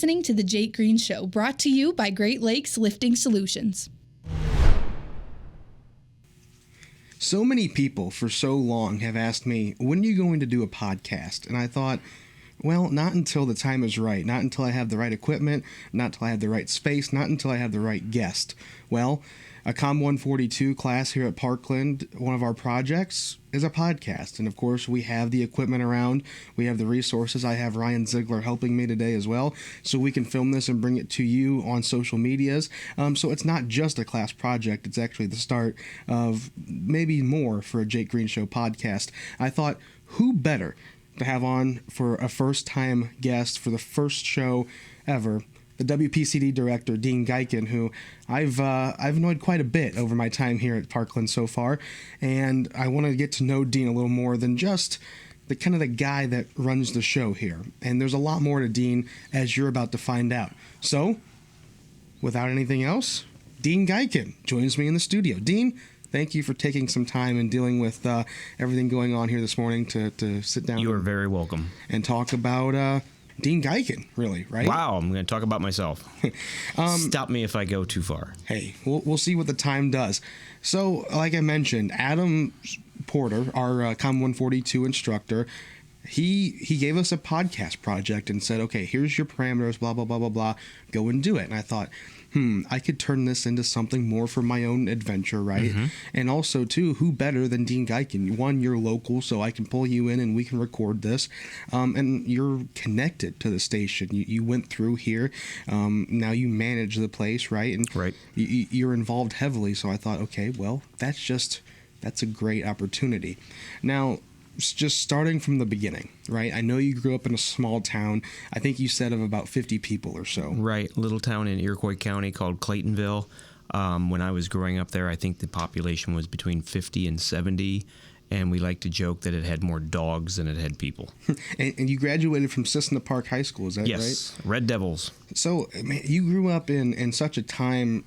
listening to The Jake Green Show, brought to you by Great Lakes Lifting Solutions. So many people for so long have asked me, when are you going to do a podcast? And I thought, well, not until the time is right, not until I have the right equipment, not until I have the right space, not until I have the right guest. Well, a Com 142 class here at Parkland, one of our projects is a podcast. And of course, we have the equipment around, we have the resources. I have Ryan Ziegler helping me today as well, so we can film this and bring it to you on social medias. So it's not just a class project, it's actually the start of maybe more for a Jake Green Show podcast. I thought, who better to have on for a first-time guest for the first show ever, the WPCD director, Deane Geiken, who I've annoyed quite a bit over my time here at Parkland so far, and I want to get to know Deane a little more than just the kind of the guy that runs the show here. And there's a lot more to Deane, as you're about to find out. So, without anything else, Deane Geiken joins me in the studio. Deane, thank you for taking some time and dealing with everything going on here this morning to sit down. You are very welcome. And talk about Deane Geiken, really, right? Wow, I'm going to talk about myself. Stop me if I go too far. Hey, we'll see what the time does. So, like I mentioned, Adam Porter, our Com 142 instructor, he gave us a podcast project and said, okay, here's your parameters, blah, blah, blah, blah, blah, go and do it. And I thought, I could turn this into something more for my own adventure, right? Mm-hmm. And also, too, who better than Deane Geiken? One, you're local, so I can pull you in and we can record this. And you're connected to the station. You went through here. Now you manage the place, right? And right. You're involved heavily, so I thought, okay, well, that's a great opportunity. Now, just starting from the beginning, right? I know you grew up in a small town. I think you said of about 50 people or so. Right. Little town in Iroquois County called Claytonville. When I was growing up there, I think the population was between 50 and 70. And we like to joke that it had more dogs than it had people. and you graduated from Cissna Park High School, is that right? Yes. Red Devils. So, man, you grew up in such a time,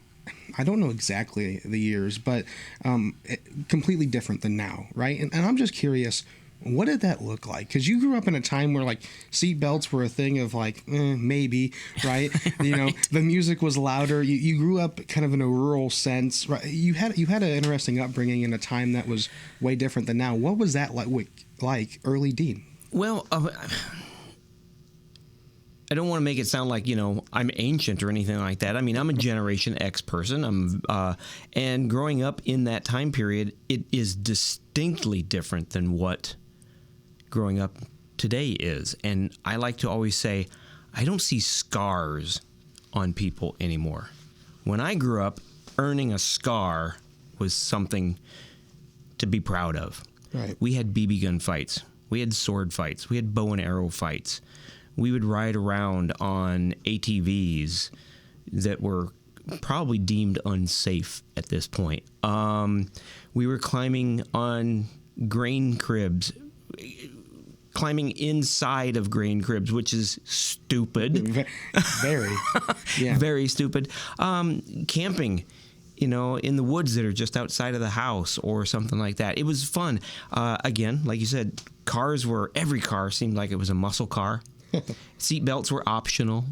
I don't know exactly the years, but completely different than now, right? And I'm just curious, what did that look like? Because you grew up in a time where, like, seat belts were a thing of, like, maybe, right? You know, the music was louder. You grew up kind of in a rural sense, right? You had an interesting upbringing in a time that was way different than now. What was that like early Deane? Well, I don't want to make it sound like, I'm ancient or anything like that. I mean, I'm a Generation X person. And growing up in that time period, it is distinctly different than what growing up today is. And I like to always say, I don't see scars on people anymore. When I grew up, earning a scar was something to be proud of. Right. We had BB gun fights. We had sword fights. We had bow and arrow fights. We would ride around on ATVs that were probably deemed unsafe at this point. We were climbing on grain cribs, climbing inside of grain cribs, which is stupid. Very. Yeah. Very stupid. Camping, in the woods that are just outside of the house or something like that. It was fun. Again, like you said, every car seemed like it was a muscle car. Seat belts were optional.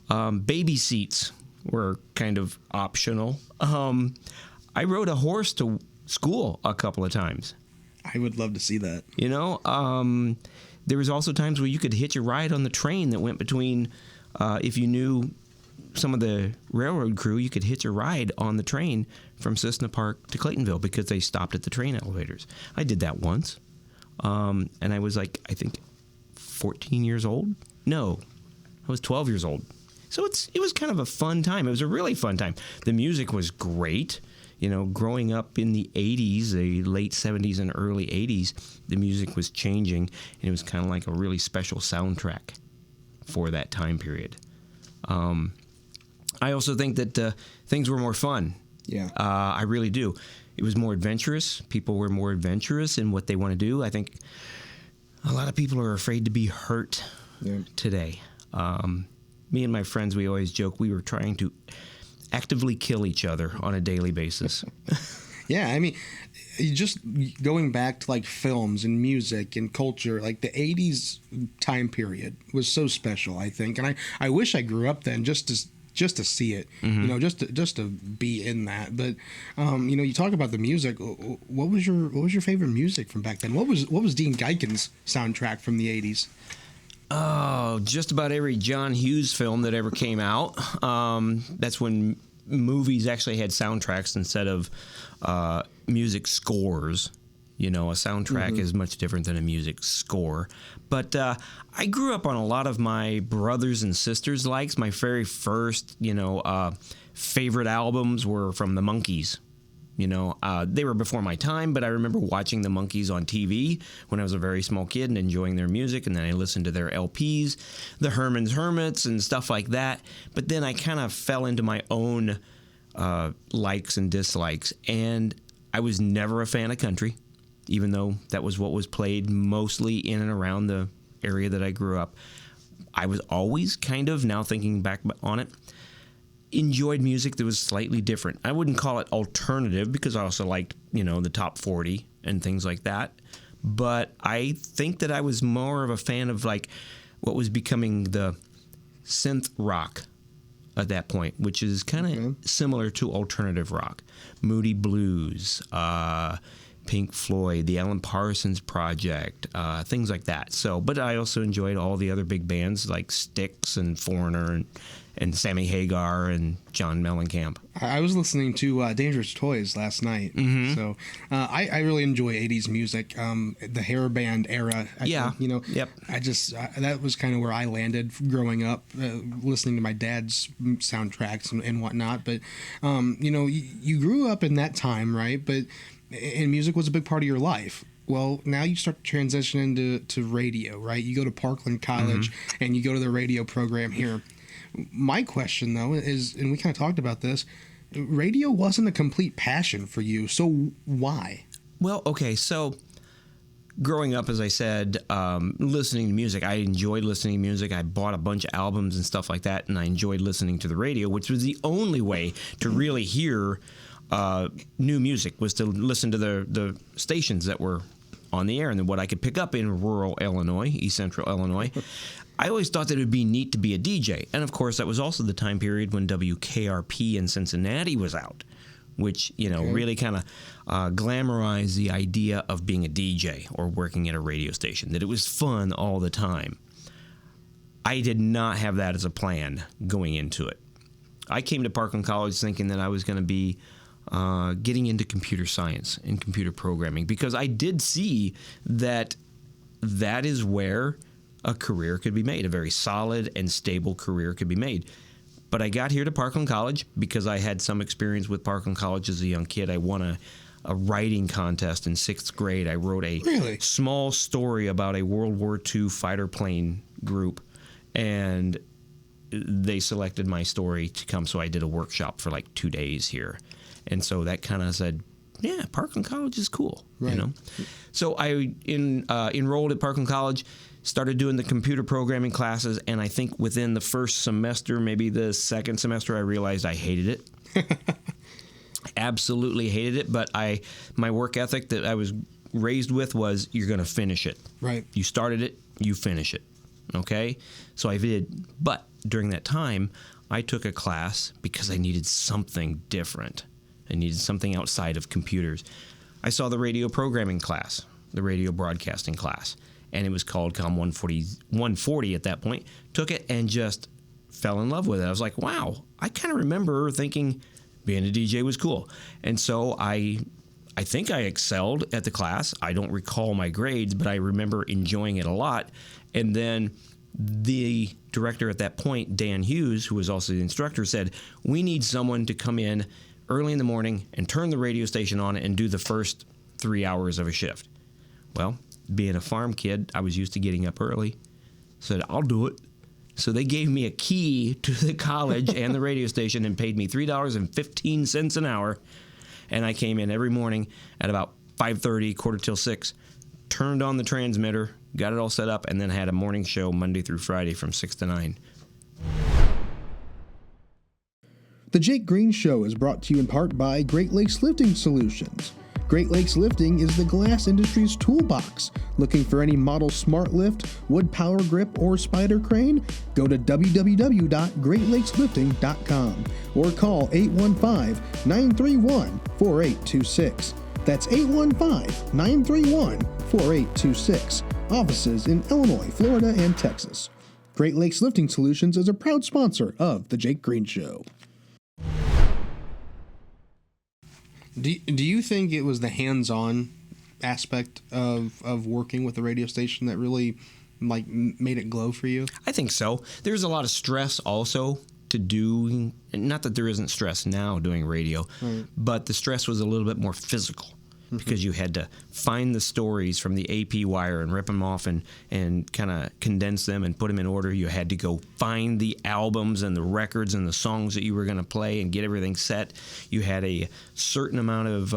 Baby seats were kind of optional. I rode a horse to school a couple of times. I would love to see that. There was also times where you could hitch a ride on the train that went between, if you knew some of the railroad crew, you could hitch a ride on the train from Cissna Park to Claytonville because they stopped at the train elevators. I did that once. And I was I think 14 years old? No, I was 12 years old. So it was kind of a fun time. It was a really fun time. The music was great. Growing up in the 80s, the late 70s and early 80s, the music was changing, and it was kind of like a really special soundtrack for that time period. I also think that things were more fun. Yeah. I really do. It was more adventurous. People were more adventurous in what they want to do. I think a lot of people are afraid to be hurt today. Me and my friends, we always joke we were trying to actively kill each other on a daily basis. Yeah, I mean, just going back to like films and music and culture, like the 80s time period was so special, I think. And I wish I grew up then just to see it, you know, just to be in that. But you know, you talk about the music. What was your favorite music from back then? What was Deane Geiken's soundtrack from the 80s? Oh, just about every John Hughes film that ever came out. That's when movies actually had soundtracks instead of music scores. You know, a soundtrack is much different than a music score. But I grew up on a lot of my brothers and sisters' likes. My very first, you know, favorite albums were from the Monkees. You know, they were before my time, but I remember watching the Monkees on TV when I was a very small kid and enjoying their music. And then I listened to their LPs, the Herman's Hermits and stuff like that. But then I kind of fell into my own likes and dislikes. And I was never a fan of country, even though that was what was played mostly in and around the area that I grew up. I was always kind of, now thinking back on it, enjoyed music that was slightly different. I wouldn't call it alternative because I also liked, you know, the top 40 and things like that. But I think that I was more of a fan of like what was becoming the synth rock at that point, which is kind of similar to alternative rock. Moody Blues, Pink Floyd, the Alan Parsons Project, things like that. So, but I also enjoyed all the other big bands like Styx and Foreigner and Sammy Hagar and John Mellencamp. I was listening to Dangerous Toys last night, so I really enjoy 80s music, the hair band era. You know, I just that was kind of where I landed growing up, listening to my dad's soundtracks and whatnot. But you know, you grew up in that time, right? And music was a big part of your life. Well, now you start to transition into radio, right? You go to Parkland College and you go to the radio program here. My question, though, is, and we kind of talked about this, radio wasn't a complete passion for you, so why? Well, okay, so growing up, as I said, listening to music, I enjoyed listening to music. I bought a bunch of albums and stuff like that, and I enjoyed listening to the radio, which was the only way to really hear new music, was to listen to the stations that were on the air and what I could pick up in rural Illinois, East Central Illinois. I always thought that it would be neat to be a DJ. And, of course, that was also the time period when WKRP in Cincinnati was out, which, you know, really kind of glamorized the idea of being a DJ or working at a radio station, that it was fun all the time. I did not have that as a plan going into it. I came to Parkland College thinking that I was going to be getting into computer science and computer programming, because I did see that is where a career could be made, a very solid and stable career could be made. But I got here to Parkland College because I had some experience with Parkland College as a young kid. I won a writing contest in 6th grade. I wrote a small story about a World War II fighter plane group, and they selected my story to come, so I did a workshop for like 2 days here. And so that kind of said, yeah, Parkland College is cool, you know? So I enrolled at Parkland College, started doing the computer programming classes, and I think within the first semester, maybe the second semester, I realized I hated it. Absolutely hated it, but my work ethic that I was raised with was, you're going to finish it. Right. You started it, you finish it. Okay? So I did. But during that time, I took a class because I needed something different. I needed something outside of computers. I saw the radio programming class, the radio broadcasting class, and it was called COM 140 at that point. Took it and just fell in love with it. I was like, wow, I kind of remember thinking being a DJ was cool. And so I think I excelled at the class. I don't recall my grades, but I remember enjoying it a lot. And then the director at that point, Dan Hughes, who was also the instructor, said, we need someone to come in early in the morning and turn the radio station on and do the first 3 hours of a shift. Well, being a farm kid, I was used to getting up early. Said, I'll do it. So they gave me a key to the college and the radio station and paid me $3.15 an hour. And I came in every morning at about 5:30, 5:45, turned on the transmitter, got it all set up, and then had a morning show Monday through Friday from 6 to 9. The Jake Green Show is brought to you in part by Great Lakes Lifting Solutions. Great Lakes Lifting is the glass industry's toolbox. Looking for any model smart lift, wood power grip, or spider crane? Go to www.greatlakeslifting.com or call 815-931-4826. That's 815-931-4826. Offices in Illinois, Florida, and Texas. Great Lakes Lifting Solutions is a proud sponsor of The Jake Green Show. Do you think it was the hands-on aspect of working with the radio station that really made it glow for you? I think so. There's a lot of stress also to do. Not that there isn't stress now doing radio, right, but the stress was a little bit more physical. Because you had to find the stories from the AP wire and rip them off and kind of condense them and put them in order. You had to go find the albums and the records and the songs that you were going to play and get everything set. You had a certain amount of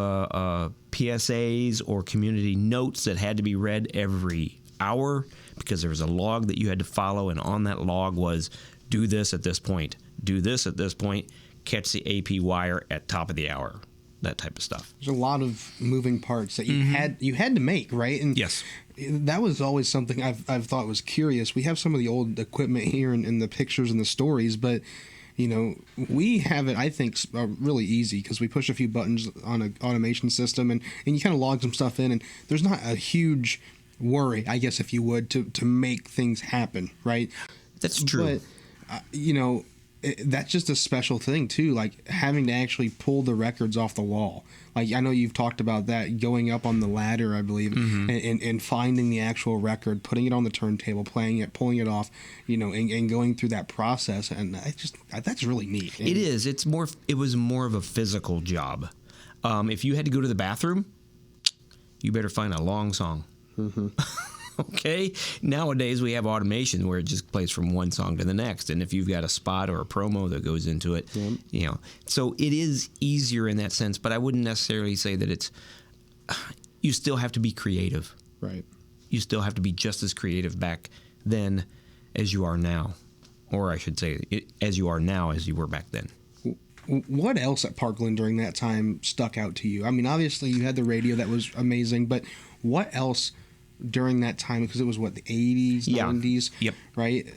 PSAs or community notes that had to be read every hour because there was a log that you had to follow, and on that log was do this at this point, do this at this point, catch the AP wire at top of the hour. That type of stuff. There's a lot of moving parts that you had to make, right? And yes, that was always something I've thought was curious. We have some of the old equipment here and the pictures and the stories, but we have it, I think, really easy because we push a few buttons on an automation system and you kind of log some stuff in, and there's not a huge worry, I guess, if you would, to make things happen, right? That's true. But that's just a special thing too, like having to actually pull the records off the wall. Like I know you've talked about that, going up on the ladder, I believe, and finding the actual record, putting it on the turntable, playing it, pulling it off, and going through that process. And that's really neat. It is. It was more of a physical job. If you had to go to the bathroom, you better find a long song. Mm-hmm. Okay? Nowadays, we have automation where it just plays from one song to the next. And if you've got a spot or a promo that goes into it, so it is easier in that sense. But I wouldn't necessarily say that you still have to be creative. Right. You still have to be just as creative back then as you are now. Or I should say, as you are now as you were back then. What else at Parkland during that time stuck out to you? I mean, obviously, you had the radio that was amazing, but what else during that time, because it was the 80s, 90s, yep, right?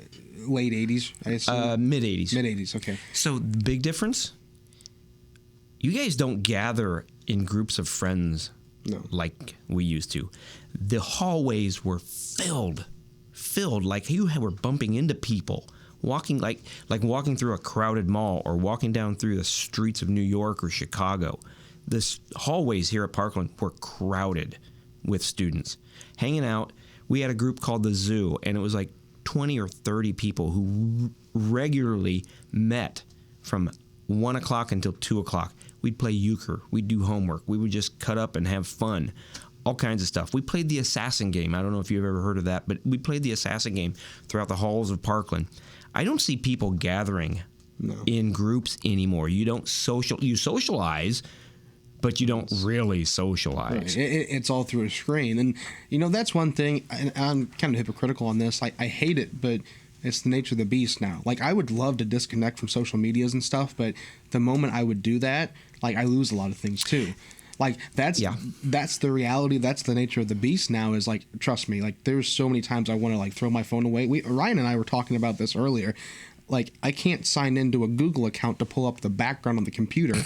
Late 80s, I assume? Mid 80s. Mid 80s, okay. So the big difference, you guys don't gather in groups of friends like we used to. The hallways were filled, like you were bumping into people, walking like walking through a crowded mall or walking down through the streets of New York or Chicago. The hallways here at Parkland were crowded with students hanging out. We had a group called the Zoo, and it was like 20 or 30 people who regularly met from 1 o'clock until 2 o'clock. We'd play euchre. We'd do homework. We would just cut up and have fun. All kinds of stuff. We played the assassin game. I don't know if you've ever heard of that, but we played the assassin game throughout the halls of Parkland. I don't see people gathering in groups anymore. You socialize, but you don't really socialize. Right. It's all through a screen. And, that's one thing, and I'm kind of hypocritical on this. I hate it, but it's the nature of the beast now. Like, I would love to disconnect from social medias and stuff, but the moment I would do that, I lose a lot of things, too. Like, that's the reality. That's the nature of the beast now is, trust me, there's so many times I want to, throw my phone away. Ryan and I were talking about this earlier. I can't sign into a Google account to pull up the background on the computer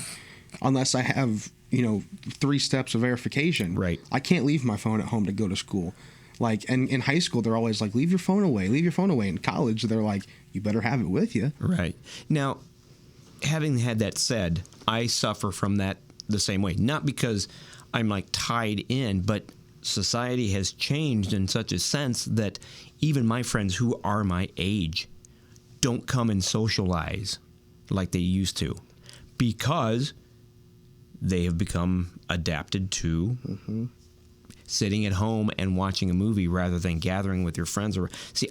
unless I have 3 steps of verification. Right. I can't leave my phone at home to go to school. And in high school, they're always like, leave your phone away. In college, they're like, you better have it with you. Right. Now, having had that said, I suffer from that the same way. Not because I'm tied in, but society has changed in such a sense that even my friends who are my age don't come and socialize like they used to because they have become adapted to sitting at home and watching a movie rather than gathering with your friends.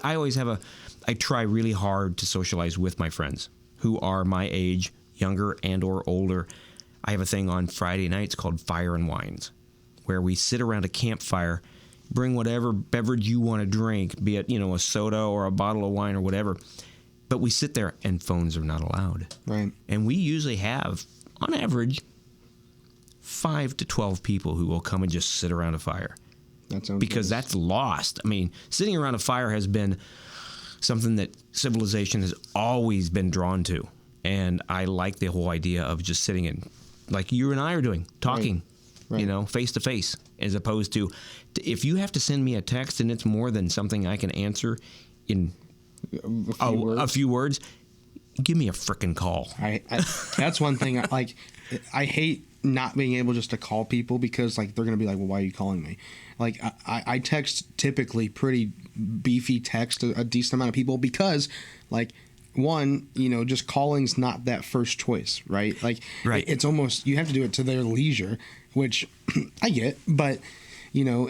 I try really hard to socialize with my friends who are my age, younger and or older. I have a thing on Friday nights called Fire and Wines, where we sit around a campfire, bring whatever beverage you want to drink, be it, a soda or a bottle of wine or whatever, But we sit there and phones are not allowed. Right. And we usually have, on average, 5 to 12 people who will come and just sit around a fire. That sounds because nice. that's lost. I mean, sitting around a fire has been something that civilization has always been drawn to. And I like the whole idea of just sitting in, like you and I are doing, talking, Right. you know, face to face, as opposed to if you have to send me a text and it's more than something I can answer in a few words, give me a frickin' call. I that's one thing. I hate not being able just to call people because like they're gonna be like, well, why are you calling me? Like I text typically pretty beefy text a decent amount of people because like one, you know, just calling's not that first choice, right? Like it's almost you have to do it to their leisure, which I get, but you know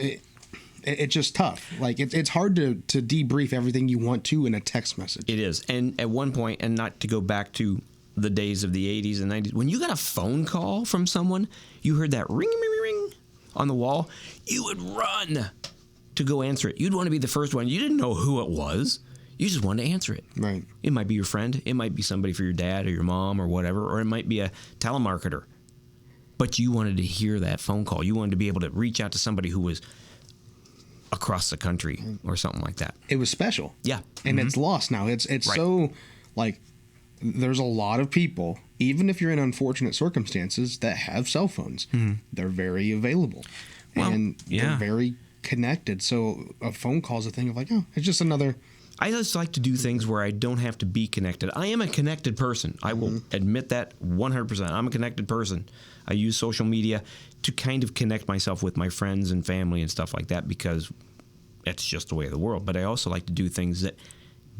it's just tough. Like it's hard to debrief everything you want to in a text message. It is, and at one point, and not to go back to the days of the 80s and 90s, when you got a phone call from someone, you heard that ring, ring, ring on the wall, you would run to go answer it. You'd want to be the first one. You didn't know who it was. You just wanted to answer it. Right. It might be your friend. It might be somebody for your dad or your mom or whatever, or it might be a telemarketer. But you wanted to hear that phone call. You wanted to be able to reach out to somebody who was across the country or something like that. It was special. Yeah. And it's lost now. It's so like there's a lot of people, even if you're in unfortunate circumstances, that have cell phones. They're very available. Well, and they're very connected. So a phone call is a thing of like, oh, it's just another. I just like to do things where I don't have to be connected. I am a connected person. I will admit that 100%. I'm a connected person. I use social media to kind of connect myself with my friends and family and stuff like that because it's just the way of the world. But I also like to do things that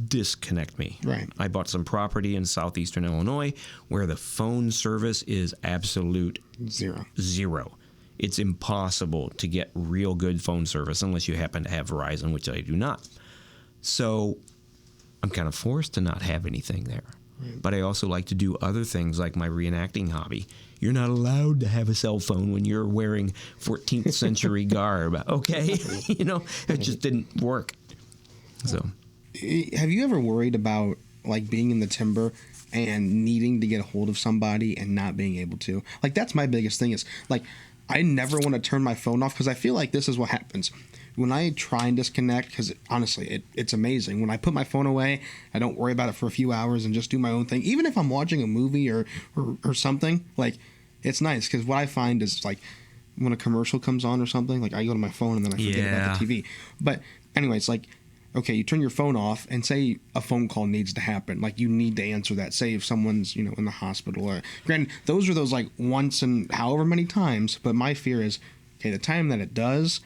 disconnect me. Right. I bought some property in southeastern Illinois where the phone service is absolute zero. It's impossible to get real good phone service unless you happen to have Verizon, which I do not. So I'm kind of forced to not have anything there. Right. But I also like to do other things like my reenacting hobby. You're not allowed to have a cell phone when you're wearing 14th century garb, okay? You know, it just didn't work. So, have you ever worried about like being in the timber and needing to get a hold of somebody and not being able to? Like that's my biggest thing is like I never want to turn my phone off because I feel like this is what happens. When I try and disconnect, because honestly, it's amazing. When I put my phone away, I don't worry about it for a few hours and just do my own thing. Even if I'm watching a movie or something, like it's nice because what I find is like when a commercial comes on or something, like I go to my phone and then I forget about the TV. But anyways, like, okay, you turn your phone off and say a phone call needs to happen. Like you need to answer that. Say if someone's, you know, in the hospital or granted, those are those like once and however many times. But my fear is, okay, the time that it does,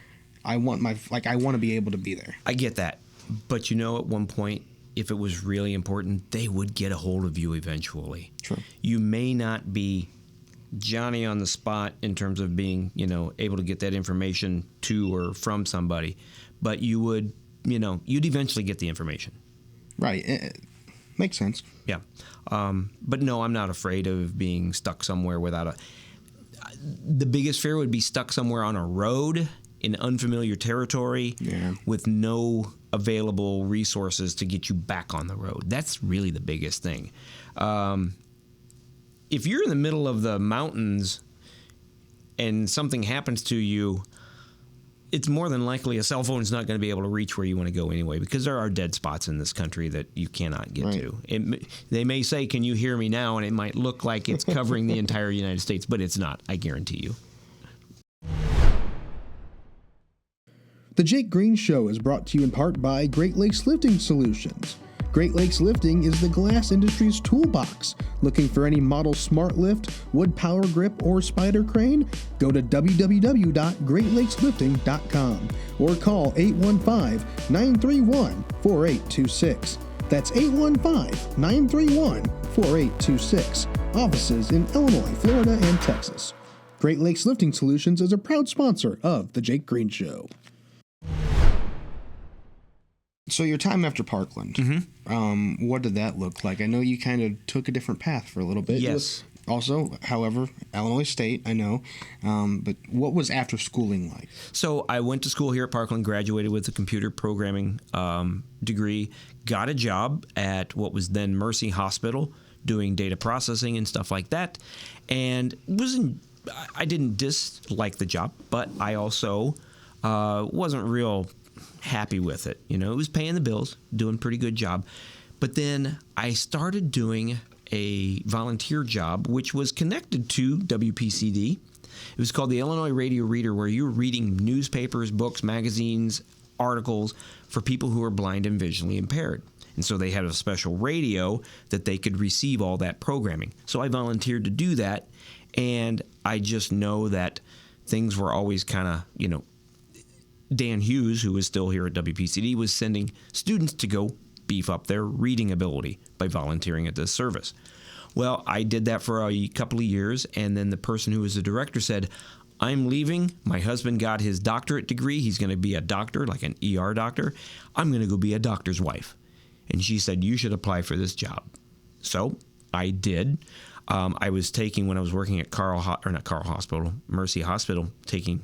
I want to be able to be there. I get that. But you know, at one point, if it was really important, they would get a hold of you eventually. True. You may not be Johnny on the spot in terms of being, you know, able to get that information to or from somebody, but you would, you know, you'd eventually get the information. Right. It makes sense. Yeah. But no, I'm not afraid of being stuck somewhere without the biggest fear would be stuck somewhere on a road in unfamiliar territory with no available resources to get you back on the road. That's really the biggest thing. If you're in the middle of the mountains and something happens to you, it's more than likely a cell phone is not going to be able to reach where you want to go anyway, because there are dead spots in this country that you cannot get to. They may say, "Can you hear me now?" And it might look like it's covering the entire United States, but it's not, I guarantee you. The Jake Green Show is brought to you in part by Great Lakes Lifting Solutions. Great Lakes Lifting is the glass industry's toolbox. Looking for any model smart lift, wood power grip, or spider crane? Go to www.greatlakeslifting.com or call 815-931-4826. That's 815-931-4826. Offices in Illinois, Florida, and Texas. Great Lakes Lifting Solutions is a proud sponsor of The Jake Green Show. So your time after Parkland, what did that look like? I know you kind of took a different path for a little bit. Yes. also, however, Illinois State, I know. But what was after schooling like? So I went to school here at Parkland, graduated with a computer programming degree, got a job at what was then Mercy Hospital doing data processing and stuff like that. And I didn't dislike the job, but I also wasn't real happy with it. You know, it was paying the bills, doing a pretty good job. But then I started doing a volunteer job, which was connected to WPCD. It was called the Illinois Radio Reader, where you were reading newspapers, books, magazines, articles for people who are blind and visually impaired. And so they had a special radio that they could receive all that programming. So I volunteered to do that, and I just know that things were always kind of, you know, Dan Hughes, who is still here at WPCD, was sending students to go beef up their reading ability by volunteering at this service. Well, I did that for a couple of years, and then the person who was the director said, I'm leaving. My husband got his doctorate degree. He's going to be a doctor, like an ER doctor. I'm going to go be a doctor's wife. And she said, you should apply for this job. So I did. I was taking, when I was working at Mercy Hospital, taking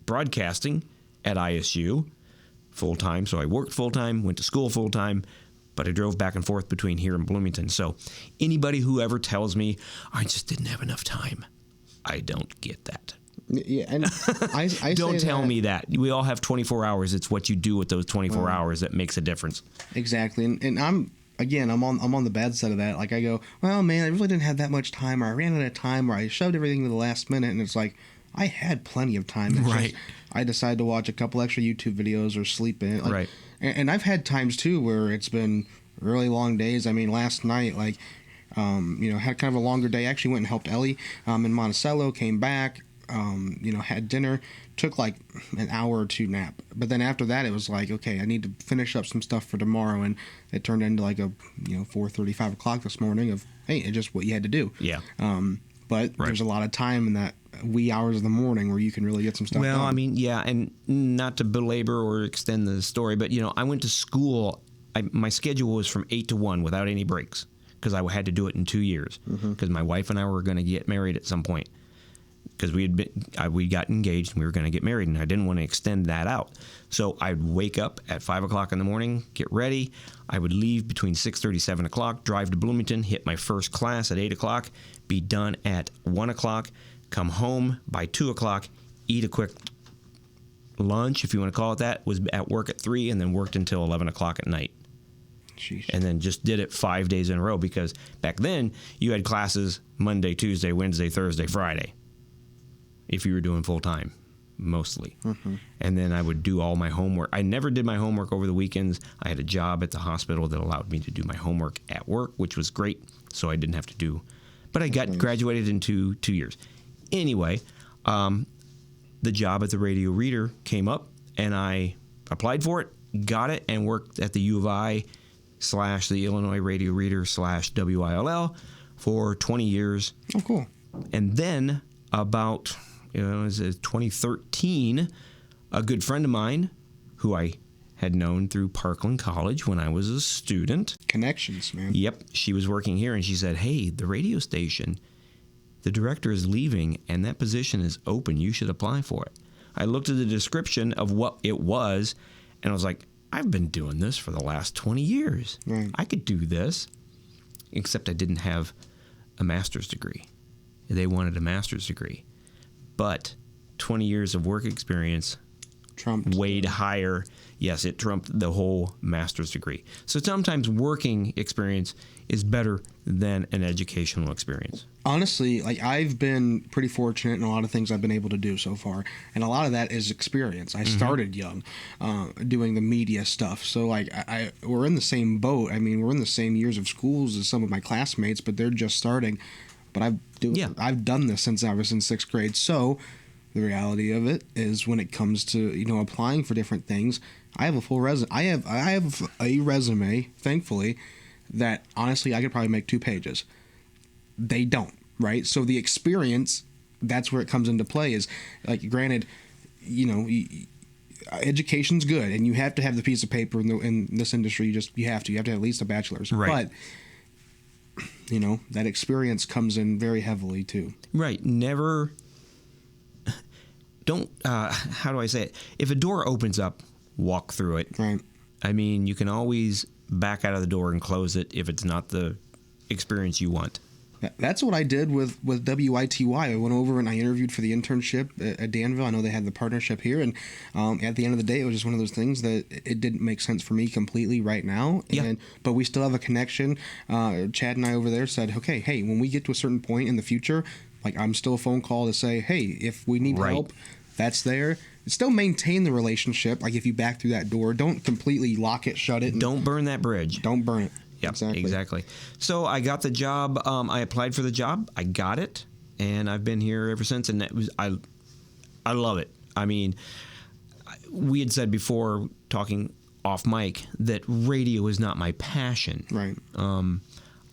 broadcasting at ISU full-time. So I worked full-time, went to school full-time, but I drove back and forth between here and Bloomington. So anybody who ever tells me, I just didn't have enough time, I don't get that. Yeah, and I don't tell me that. We all have 24 hours. It's what you do with those 24 hours that makes a difference. Exactly. And I'm on the bad side of that. Like I go, well, man, I really didn't have that much time, or I ran out of time, or I shoved everything to the last minute, and it's like, I had plenty of time. It's right. Just, I decided to watch a couple extra YouTube videos or sleep in. Like, right. And I've had times too where it's been really long days. I mean, last night, like, had kind of a longer day. Actually went and helped Ellie in Monticello, came back, had dinner, took like an hour or two nap. But then after that, it was like, okay, I need to finish up some stuff for tomorrow. And it turned into like a, 4:30, 5 o'clock this morning of, hey, it's just what you had to do. Yeah. But there's a lot of time in that wee hours of the morning where you can really get some stuff done. Well, I mean, yeah, and not to belabor or extend the story, but, I went to school. My schedule was from 8 to 1 without any breaks because I had to do it in 2 years because my wife and I were going to get married at some point because we got engaged and we were going to get married, and I didn't want to extend that out. So I'd wake up at 5 o'clock in the morning, get ready. I would leave between 6:30, 7 o'clock, drive to Bloomington, hit my first class at 8 o'clock, be done at 1 o'clock, come home by 2 o'clock, eat a quick lunch, if you want to call it that, was at work at 3, and then worked until 11 o'clock at night. Sheesh. And then just did it 5 days in a row because back then you had classes Monday, Tuesday, Wednesday, Thursday, Friday if you were doing full-time, mostly. And then I would do all my homework. I never did my homework over the weekends. I had a job at the hospital that allowed me to do my homework at work, which was great, so I didn't have to do. But I graduated in 2 years. Anyway, the job at the Radio Reader came up, and I applied for it, got it, and worked at the U of I / the Illinois Radio Reader / WILL for 20 years. Oh, cool. And then about 2013, a good friend of mine who I had known through Parkland College when I was a student. Connections, man. Yep. She was working here, and she said, hey, the radio station, the director is leaving, and that position is open. You should apply for it. I looked at the description of what it was, and I was like, I've been doing this for the last 20 years. Right. I could do this, except I didn't have a master's degree. They wanted a master's degree. But 20 years of work experience trumped weighed higher. Yes, it trumped the whole master's degree. So sometimes working experience is better than an educational experience. Honestly, like I've been pretty fortunate in a lot of things I've been able to do so far, and a lot of that is experience. I started young, doing the media stuff, so like we're in the same boat. I mean, we're in the same years of schools as some of my classmates, but they're just starting. But I've done this since I was in 6th grade, so the reality of it is when it comes to applying for different things, I have a full resume. I have a resume, thankfully, that honestly I could probably make 2 pages. They don't, right? So the experience, that's where it comes into play. Is like, granted, education's good, and you have to have the piece of paper in this industry. You have to have at least a bachelor's. Right. But that experience comes in very heavily too. Right. Never. Don't. How do I say it? If a door opens up, walk through it. Right. I mean, you can always back out of the door and close it if it's not the experience you want. That's what I did with WITY. I went over and I interviewed for the internship at Danville. I know they had the partnership here, and at the end of the day, it was just one of those things that it didn't make sense for me completely right now. Yeah. But we still have a connection. Chad and I over there said, okay, hey, when we get to a certain point in the future, like I'm still a phone call to say, hey, if we need help, that's there. Still maintain the relationship. Like if you back through that door, don't completely lock it, shut it. Don't burn that bridge. Don't burn it. Yep, exactly. So I got the job. I applied for the job. I got it, and I've been here ever since. And I love it. I mean, we had said before, talking off mic, that radio is not my passion. Right.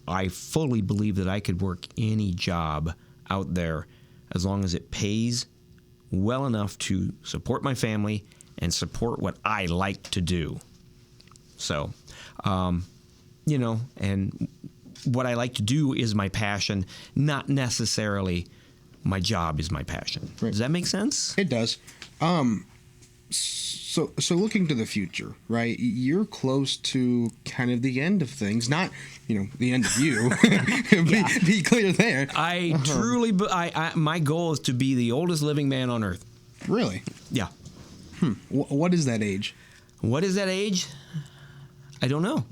I fully believe that I could work any job out there as long as it pays well enough to support my family and support what I like to do. So. And what I like to do is my passion, not necessarily my job is my passion. Right. Does that make sense? It does. So looking to the future, right? You're close to kind of the end of things, not, the end of you. be clear there. I truly, my goal is to be the oldest living man on earth. Really? Yeah. What is that age? What is that age? I don't know.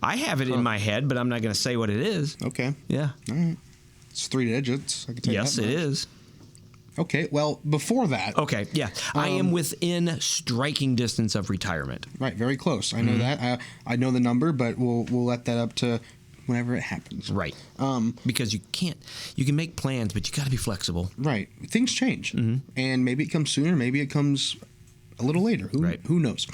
I have it in my head, but I'm not going to say what it is. Okay. Yeah. All right. It's 3 digits. I can tell you that. Yes, it is. Okay. Well, before that. Okay. Yeah. I am within striking distance of retirement. Right. Very close. I know that. I know the number, but we'll let that up to whenever it happens. Right. Because you can make plans, but you got to be flexible. Right. Things change, and maybe it comes sooner. Maybe it comes a little later. Who knows?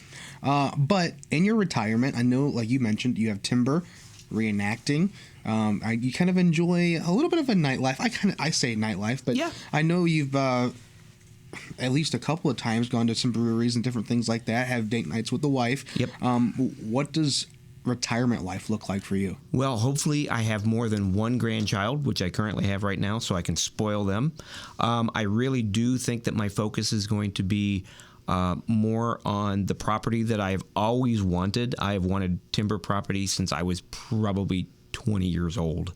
But in your retirement, I know, like you mentioned, you have timber, reenacting. You kind of enjoy a little bit of a nightlife. I say nightlife, but yeah. I know you've at least a couple of times gone to some breweries and different things like that. Have date nights with the wife. Yep. What does retirement life look like for you? Well, hopefully I have more than one grandchild, which I currently have right now, so I can spoil them. I really do think that my focus is going to be more on the property that I've always wanted. I've wanted timber property since I was probably 20 years old.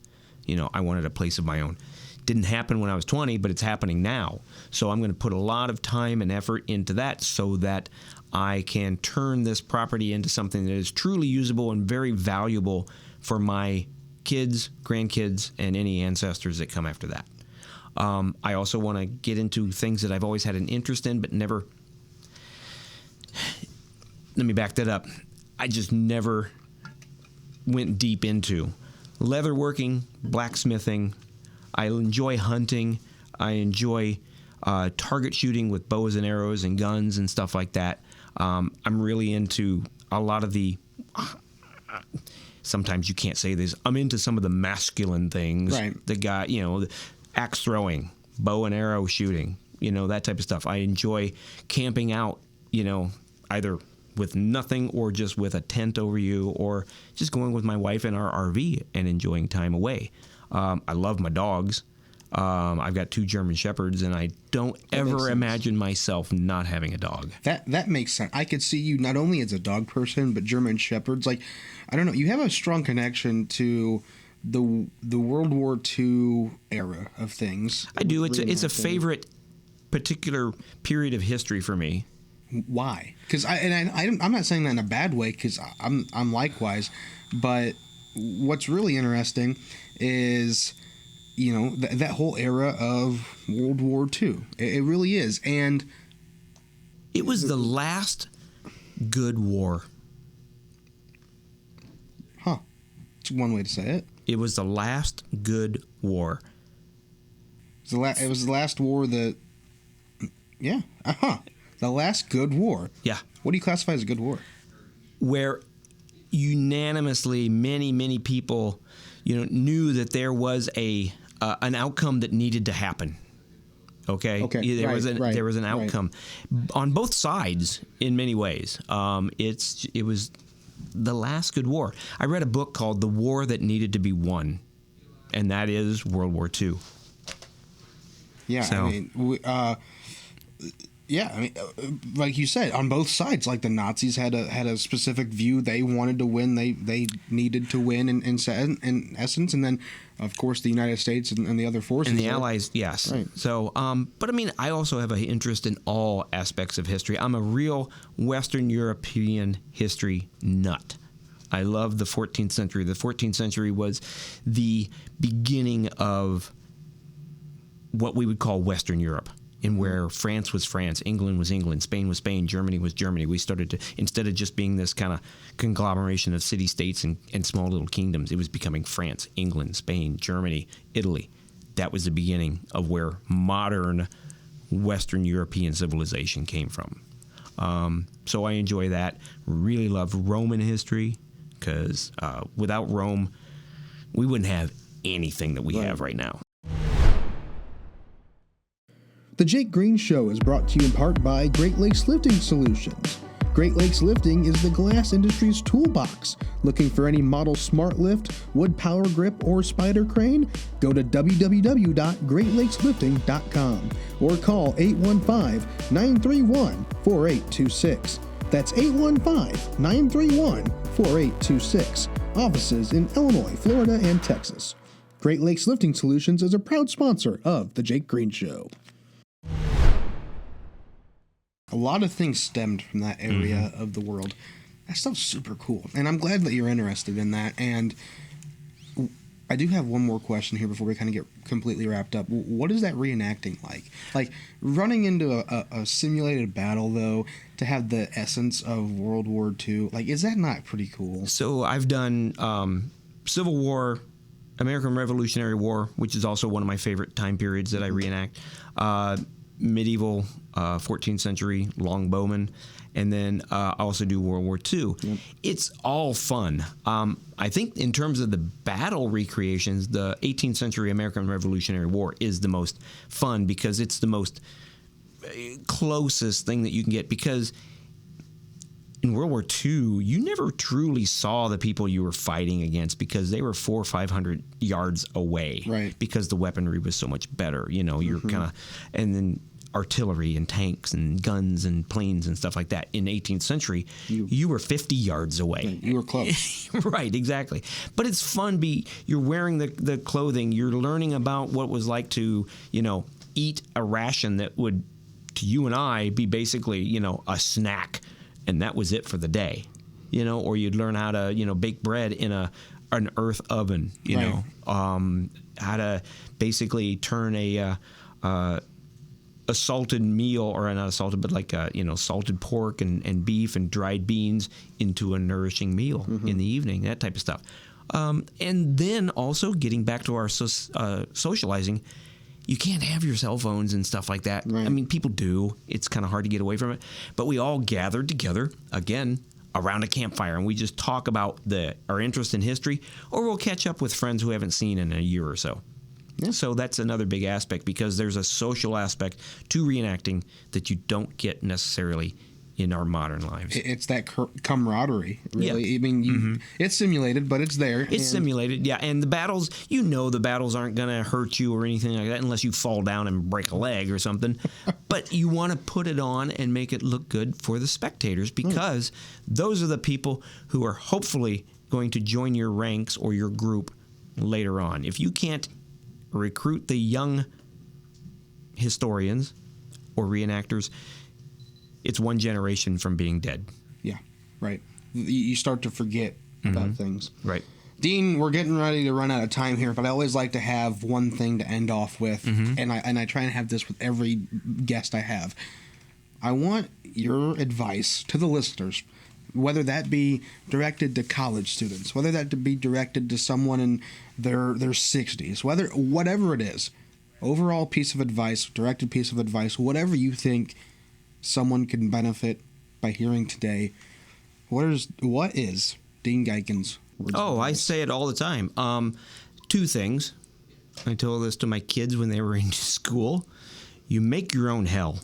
I wanted a place of my own. Didn't happen when I was 20, but it's happening now. So I'm going to put a lot of time and effort into that so that I can turn this property into something that is truly usable and very valuable for my kids, grandkids, and any ancestors that come after that. I also want to get into things that I've always had an interest in, but never... Let me back that up. I just never went deep into leatherworking, blacksmithing. I enjoy hunting. I enjoy target shooting with bows and arrows and guns and stuff like that. I'm really into a lot of the... sometimes you can't say this. I'm into some of the masculine things. Right. The guy, the axe throwing, bow and arrow shooting, that type of stuff. I enjoy camping out, either with nothing or just with a tent over you, or just going with my wife in our RV and enjoying time away. I love my dogs. I've got 2 German Shepherds, and I don't ever imagine myself not having a dog. That makes sense. I could see you not only as a dog person, but German Shepherds. Like, I don't know, you have a strong connection to the World War II era of things. I do. It's a favorite particular period of history for me. Why? Because I'm not saying that in a bad way, because I'm likewise. But what's really interesting is, that whole era of World War II. It really is, and it was the last good war. Huh? It's one way to say it. It was the last good war. It was the last war that. Yeah. The last good war. Yeah. What do you classify as a good war? Where unanimously many people, knew that there was an outcome that needed to happen. Okay. There was an outcome on both sides in many ways. It was the last good war. I read a book called The War That Needed to Be Won, and that is World War II. Yeah, So, like you said, on both sides, like the Nazis had a specific view. They wanted to win. They needed to win in essence, and then of course the United States and the other forces and the Allies, yes. Right. So, but I mean, I also have an interest in all aspects of history. I'm a real Western European history nut. I love the 14th century. The 14th century was the beginning of what we would call Western Europe, in where France was France, England was England, Spain was Spain, Germany was Germany. We started to, instead of just being this kind of conglomeration of city-states and small little kingdoms, it was becoming France, England, Spain, Germany, Italy. That was the beginning of where modern Western European civilization came from. So I enjoy that. Really love Roman history, because without Rome, we wouldn't have anything that we have right now. The Jake Green Show is brought to you in part by Great Lakes Lifting Solutions. Great Lakes Lifting is the glass industry's toolbox. Looking for any model smart lift, wood power grip, or spider crane? Go to www.greatlakeslifting.com or call 815-931-4826. That's 815-931-4826. Offices in Illinois, Florida, and Texas. Great Lakes Lifting Solutions is a proud sponsor of The Jake Green Show. A lot of things stemmed from that area of the world. That stuff's super cool, and I'm glad that you're interested in that. And I do have one more question here before we kind of get completely wrapped up. What is that reenacting like? Like, running into a simulated battle, though, to have the essence of World War II, like, is that not pretty cool? So I've done Civil War, American Revolutionary War, which is also one of my favorite time periods that I reenact, medieval 14th century longbowmen, and then I also do World War II. Yep. It's all fun. I think in terms of the battle recreations, the 18th century American Revolutionary War is the most fun, because it's the most closest thing that you can get, because in World War II, you never truly saw the people you were fighting against, because they were 400 or 500 yards away, right? Because the weaponry was so much better. You know, you're kind of, and then artillery and tanks and guns and planes and stuff like that. In the 18th century, you were 50 yards away. You were close. Right, exactly. But it's fun. You're wearing the clothing. You're learning about what it was like to, eat a ration that would, to you and I, be basically, a snack. And that was it for the day, or you'd learn how to, bake bread in an earth oven, how to basically turn a salted meal, or not a salted, but like salted pork and beef and dried beans into a nourishing meal in the evening, that type of stuff. And then also getting back to our socializing, you can't have your cell phones and stuff like that. Right. I mean, people do. It's kind of hard to get away from it. But we all gathered together, again, around a campfire, and we just talk about our interest in history, or we'll catch up with friends who haven't seen in a year or so. Yeah. So that's another big aspect, because there's a social aspect to reenacting that you don't get necessarily in our modern lives. It's that camaraderie, really. Yeah. I mean, it's simulated, but it's there. It's simulated, yeah. And the battles, the battles aren't going to hurt you or anything like that, unless you fall down and break a leg or something. But you want to put it on and make it look good for the spectators, because those are the people who are hopefully going to join your ranks or your group later on. If you can't recruit the young historians or reenactors, it's one generation from being dead. Yeah, right. You start to forget about things. Right. Deane, we're getting ready to run out of time here, but I always like to have one thing to end off with, and I try and have this with every guest I have. I want your advice to the listeners, whether that be directed to college students, whether that be directed to someone in their 60s, whatever it is, overall piece of advice, directed piece of advice, whatever you think someone can benefit by hearing today. What is Deane Geiken's words of advice? I say it all the time. Two things. I told this to my kids when they were in school. You make your own hell.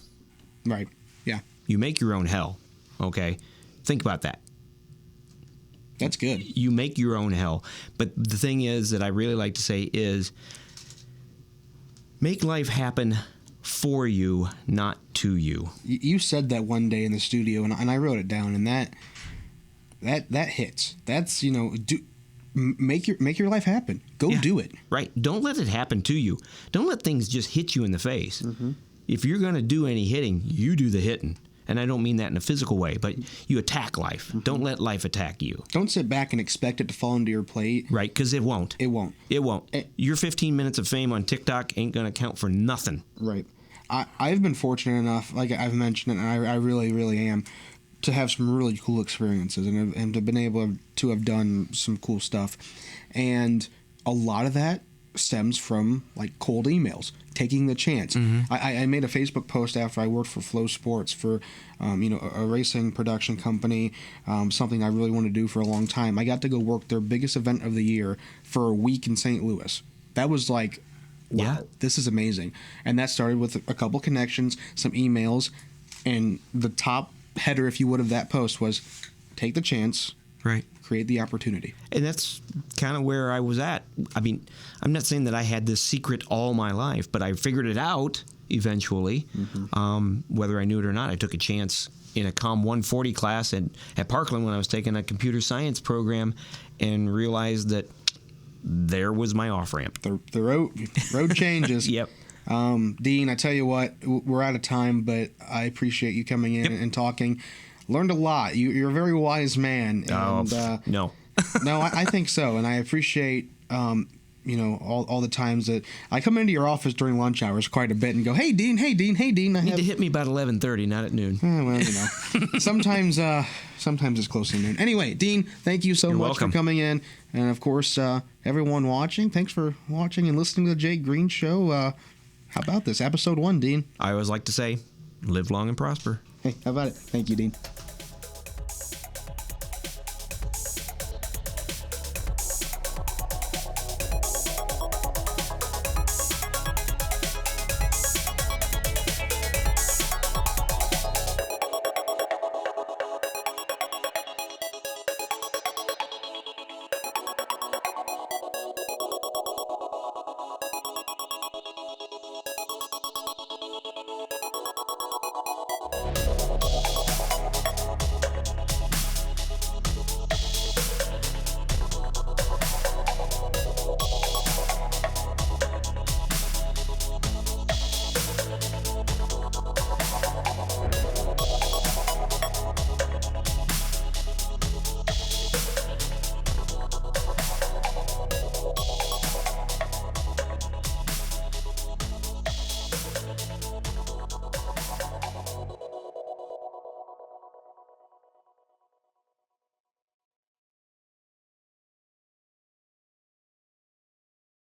Right. Yeah. You make your own hell. Okay. Think about that. That's good. You make your own hell. But the thing is that I really like to say is make life happen for you, not to you. You said that one day in the studio, and I wrote it down, and that hits. That's, make your life happen. Go do it. Right. Don't let it happen to you. Don't let things just hit you in the face. Mm-hmm. If you're going to do any hitting, you do the hitting. And I don't mean that in a physical way, but you attack life. Mm-hmm. Don't let life attack you. Don't sit back and expect it to fall into your plate. Right, because it won't. It won't. It won't. Your 15 minutes of fame on TikTok ain't going to count for nothing. Right. I've been fortunate enough, like I've mentioned it, and I really, really am, to have some really cool experiences and to have been able to have done some cool stuff. And a lot of that stems from like cold emails, taking the chance. Mm-hmm. I made a Facebook post after I worked for Flow Sports for a racing production company, something I really wanted to do for a long time. I got to go work their biggest event of the year for a week in St. Louis. That was like, wow, this is amazing. And that started with a couple connections, some emails, and the top header, if you would, of that post was take the chance, right? Create the opportunity. And that's kind of where I was at. I mean, I'm not saying that I had this secret all my life, but I figured it out eventually. Mm-hmm. Whether I knew it or not, I took a chance in a COM 140 class at Parkland when I was taking a computer science program and realized that there was my off-ramp. The road changes. Yep. Deane, I tell you what, we're out of time, but I appreciate you coming in and talking. Learned a lot. You're a very wise man. And, no. No, I think so, and I appreciate all the times that I come into your office during lunch hours quite a bit and go, hey Deane. You need to hit me about 11:30, not at noon. Well, sometimes it's close to noon. Anyway, Deane, thank you so much for coming in, and of course, everyone watching, thanks for watching and listening to the Jake Green Show. How about this episode 1, Deane? I always like to say, live long and prosper. Hey, how about it? Thank you, Deane.